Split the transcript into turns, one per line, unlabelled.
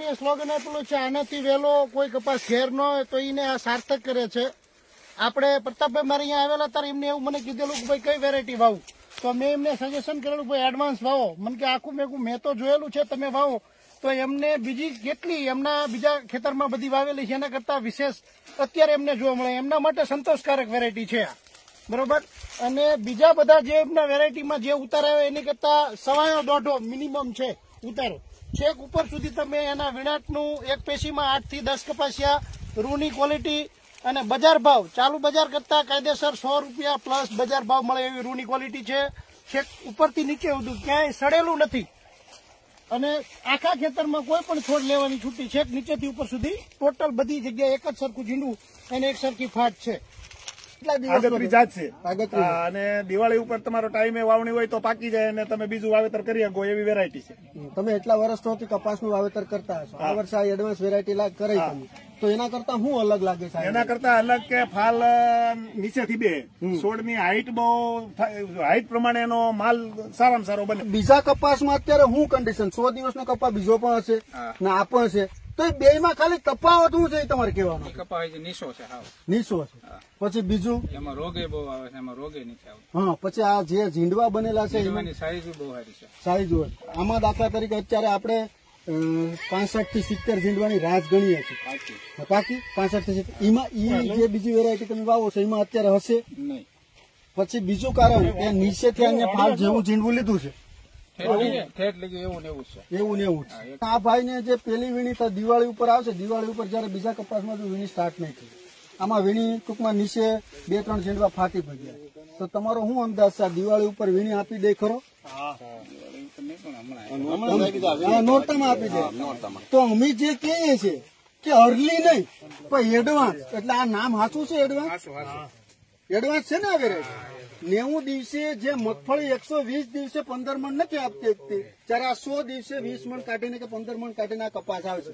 જે સ્લોગન આપેલું છે આનાથી વહેલો કોઈ કપાસ ઘેર ન હોય તો એને આ સાર્થક કરે છે. આપણે પ્રતાપભાઈ મારે અહીંયા આવેલા ત્યારે એમને એવું મને કીધેલું કે ભાઈ કઈ વેરાયટી વાવું, તો મેં એમને સજેશન કરેલું ભાઈ એડવાન્સ વાવો. મને કે આખું મેં તો જોયેલું છે તમે વાવો, તો એમને બીજી કેટલી એમના બીજા ખેતરમાં બધી વાવેલી છે એના કરતા વિશેષ અત્યારે એમને જોવા મળે. એમના માટે સંતોષકારક વેરાયટી છે આ, બરોબર. અને બીજા બધા જે એમના વેરાયટીમાં જે ઉતાર આવે એની કરતા 1.25 મિનિમમ છે ઉતારો. છેક ઉપર સુધી તમે એના વિણાટનું એક પેશીમાં 8 થી 10 કપાસિયા, રૂની ક્વોલિટી અને બજાર ભાવ ચાલુ બજાર કરતા કાયદેસર 100 રૂપિયા પ્લસ બજાર ભાવ મળે એવી રૂની ક્વોલિટી છે. છેક ઉપરથી નીચે સુધી ક્યાંય સડેલું નથી અને આખા ખેતરમાં કોઈ પણ છોડ લેવાની છૂટી છે. નીચેથી ઉપર સુધી ટોટલ બધી જગ્યાએ એક જ સરખું ઝીંડું અને એક સરખી ફાટ છે.
આગતરી જાત છે અને દિવાળી ઉપર તમારો ટાઈમે વાવણી હોય તો પાકી જાય અને તમે બીજું વાવેતર કરી શકો એવી વેરાયટી છે.
તમે એટલા વર્ષથી કપાસનું વાવેતર કરતા હશો, આ વર્ષે આ એડવાન્સ વેરાયટી કરી તમે, તો એના કરતા શું અલગ લાગે છે?
એના કરતા અલગ કે ફાલ નીચેથી બે છોડની હાઈટ બહુ હાઈટ પ્રમાણે એનો માલ સારામાં સારો બને.
બીજા કપાસમાં અત્યારે શું કન્ડિશન? 100 દિવસનો કપાસ બીજો પણ હશે ને આ પણ છે, તો એ બે માં ખાલી તફાવત શું છે તમારે કહેવાનું?
કપાસ નીચો છે,
નીચો છે. પછી બીજું
એમાં રોગે બહુ આવે છે, એમાં રોગે નથી આવતો.
હા, પછી આ જે ઝીંડવા બનેલા છે
એની સાઈઝ બહુ સારી છે.
સાઈઝ હોય આમાં દાખલા તરીકે અત્યારે આપણે 65 થી 70 ઝીંડવાની રાજ ગણીએ છીએ, બાકી 65 થી 70 એમાં જે બીજી વેરાયટી તમે વાવો છો એમાં અત્યારે હશે
નહીં.
પછી બીજું કારણ કે નીચેથી અહીંયા ફાલ જેવું ઝીંડવું લીધું છે
એવું ને એવું છે.
આ ભાઈ ને જે પેલી વીણી તો દિવાળી ઉપર આવશે, દિવાળી ઉપર જયારે બીજા કપાસમાં જો વીણી સ્ટાર્ટ નહીં થઈ, આમાં વીણી ટૂંકમાં નીચે 2-3 ઝીંડવા ફાટી પડ્યા, તો તમારો શું અંદાજ છે? દિવાળી ઉપર વીણી આપી દે ખરો? નોરતામાં આપી દે. તો અમે જે કહીએ છીએ કે અર્લી નહીં પણ એડવાન્સ, એટલે આ નામ સાચું છે એડવાન્સ? એડવાન્સ છે ને આ વેરાયટી. 90 દિવસે જે મગફળી 120 દિવસે 15 મણ નથી આપતી, ત્યારે આ 100 દિવસે 20 મણ કાઢીને કે 15 મણ કાઢીને આ કપાસ આવશે.